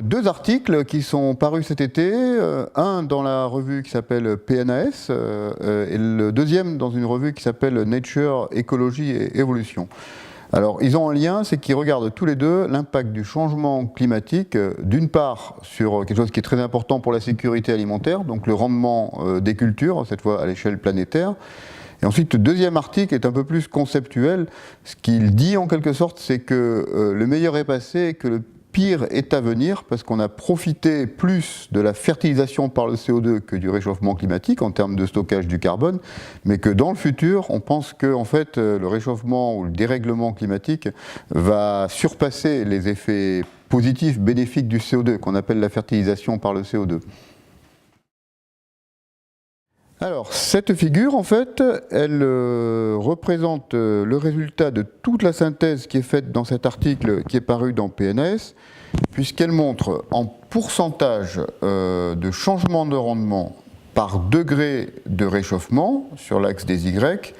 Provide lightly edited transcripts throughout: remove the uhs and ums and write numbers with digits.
Deux articles qui sont parus cet été, un dans la revue qui s'appelle PNAS et le deuxième dans une revue qui s'appelle Nature, Écologie et Évolution. Alors ils ont un lien, c'est qu'ils regardent tous les deux l'impact du changement climatique, d'une part sur quelque chose qui est très important pour la sécurité alimentaire, donc le rendement des cultures, cette fois à l'échelle planétaire. Et ensuite, le deuxième article est un peu plus conceptuel. Ce qu'il dit en quelque sorte, c'est que le meilleur est passé et que le pire est à venir, parce qu'on a profité plus de la fertilisation par le CO2 que du réchauffement climatique en termes de stockage du carbone, mais que dans le futur, on pense que en fait, le réchauffement ou le dérèglement climatique va surpasser les effets positifs, bénéfiques du CO2, qu'on appelle la fertilisation par le CO2. Alors, cette figure, en fait, elle représente le résultat de toute la synthèse qui est faite dans cet article qui est paru dans PNAS, puisqu'elle montre en pourcentage de changement de rendement par degré de réchauffement sur l'axe des Y,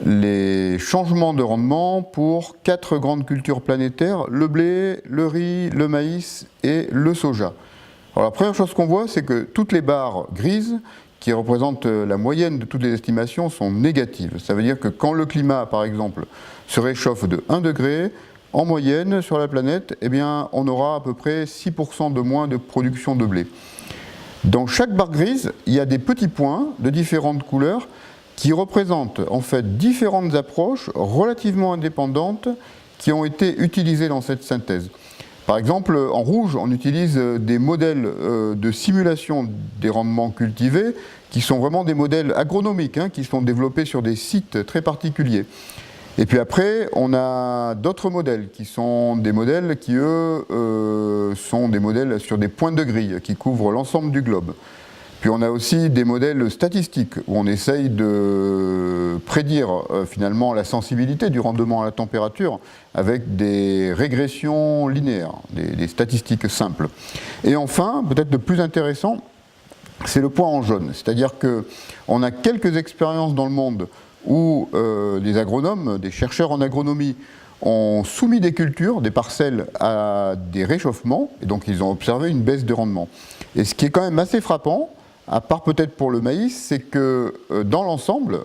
les changements de rendement pour 4 grandes cultures planétaires, le blé, le riz, le maïs et le soja. Alors, la première chose qu'on voit, c'est que toutes les barres grises qui représentent la moyenne de toutes les estimations, sont négatives. Ça veut dire que quand le climat, par exemple, se réchauffe de 1 degré, en moyenne sur la planète, eh bien, on aura à peu près 6% de moins de production de blé. Dans chaque barre grise, il y a des petits points de différentes couleurs qui représentent en fait différentes approches relativement indépendantes qui ont été utilisées dans cette synthèse. Par exemple, en rouge, on utilise des modèles de simulation des rendements cultivés qui sont vraiment des modèles agronomiques, qui sont développés sur des sites très particuliers. Et puis après, on a d'autres modèles qui sont des modèles qui, eux, sont des modèles sur des points de grille qui couvrent l'ensemble du globe. Puis on a aussi des modèles statistiques où on essaye de prédire finalement la sensibilité du rendement à la température avec des régressions linéaires, des statistiques simples. Et enfin, peut-être le plus intéressant, c'est le point en jaune. C'est-à-dire qu'on a quelques expériences dans le monde où des agronomes, des chercheurs en agronomie ont soumis des cultures, des parcelles à des réchauffements, et donc ils ont observé une baisse de rendement. Et ce qui est quand même assez frappant, à part peut-être pour le maïs, c'est que dans l'ensemble,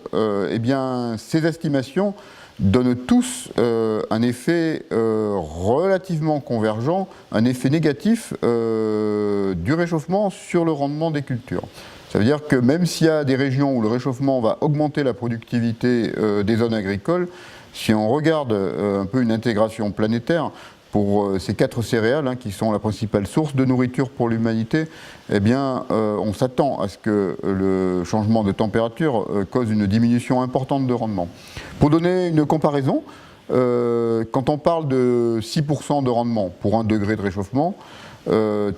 eh bien, ces estimations donnent tous un effet relativement convergent, un effet négatif du réchauffement sur le rendement des cultures. Ça veut dire que même s'il y a des régions où le réchauffement va augmenter la productivité des zones agricoles, si on regarde un peu une intégration planétaire, pour ces 4 céréales, qui sont la principale source de nourriture pour l'humanité, eh bien, on s'attend à ce que le changement de température cause une diminution importante de rendement. Pour donner une comparaison, quand on parle de 6% de rendement pour 1 degré de réchauffement,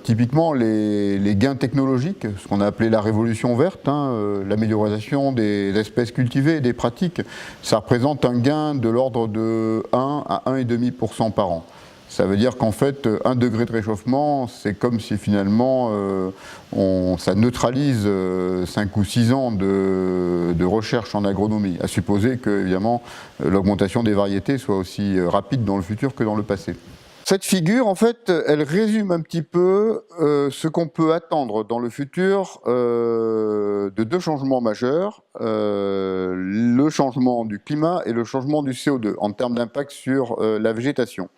typiquement les gains technologiques, ce qu'on a appelé la révolution verte, l'amélioration des espèces cultivées et des pratiques, ça représente un gain de l'ordre de 1 à 1,5% par an. Ça veut dire qu'en fait, 1 degré de réchauffement, c'est comme si finalement ça neutralise 5 ou 6 ans de recherche en agronomie, à supposer que, évidemment, l'augmentation des variétés soit aussi rapide dans le futur que dans le passé. Cette figure, en fait, elle résume un petit peu ce qu'on peut attendre dans le futur de 2 changements majeurs, le changement du climat et le changement du CO2, en termes d'impact sur la végétation.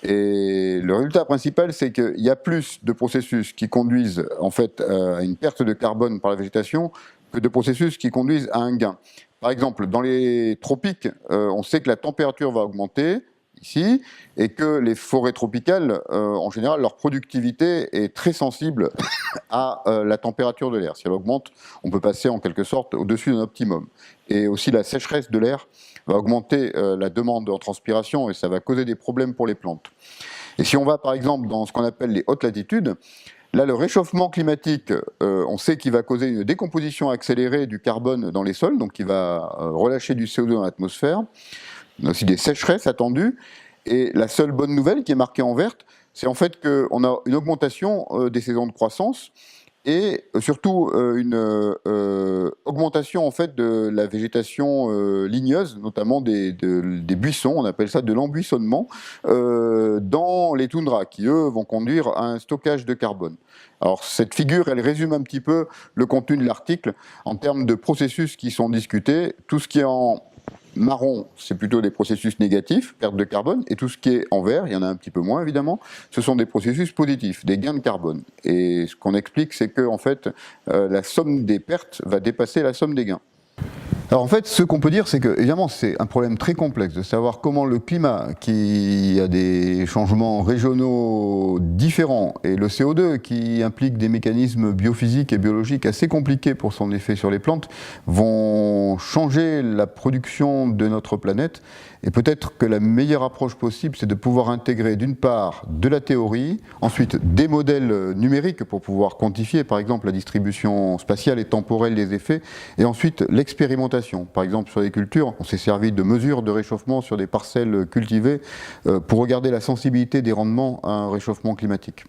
Et le résultat principal, c'est qu'il y a plus de processus qui conduisent en fait à une perte de carbone par la végétation que de processus qui conduisent à un gain. Par exemple, dans les tropiques, on sait que la température va augmenter ici et que les forêts tropicales, en général, leur productivité est très sensible à la température de l'air. Si elle augmente, on peut passer en quelque sorte au-dessus d'un optimum. Et aussi la sécheresse de l'air va augmenter la demande en transpiration et ça va causer des problèmes pour les plantes. Et si on va par exemple dans ce qu'on appelle les hautes latitudes, là le réchauffement climatique, on sait qu'il va causer une décomposition accélérée du carbone dans les sols, donc il va relâcher du CO2 dans l'atmosphère. On a aussi des sécheresses attendues. Et la seule bonne nouvelle qui est marquée en verte, c'est en fait qu'on a une augmentation des saisons de croissance et surtout une augmentation en fait de la végétation ligneuse, notamment des buissons, on appelle ça de l'embuissonnement, dans les toundras, qui eux vont conduire à un stockage de carbone. Alors cette figure, elle résume un petit peu le contenu de l'article en termes de processus qui sont discutés. Tout ce qui est en marron, c'est plutôt des processus négatifs, perte de carbone, et tout ce qui est en vert, il y en a un petit peu moins évidemment, ce sont des processus positifs, des gains de carbone. Et ce qu'on explique, c'est que en fait, la somme des pertes va dépasser la somme des gains. Alors en fait, ce qu'on peut dire, c'est que évidemment, c'est un problème très complexe de savoir comment le climat, qui a des changements régionaux différents, et le CO2, qui implique des mécanismes biophysiques et biologiques assez compliqués pour son effet sur les plantes, vont changer la production de notre planète. Et peut-être que la meilleure approche possible, c'est de pouvoir intégrer d'une part de la théorie, ensuite des modèles numériques pour pouvoir quantifier par exemple la distribution spatiale et temporelle des effets, et ensuite l'expérimentation. Par exemple sur les cultures, on s'est servi de mesures de réchauffement sur des parcelles cultivées pour regarder la sensibilité des rendements à un réchauffement climatique.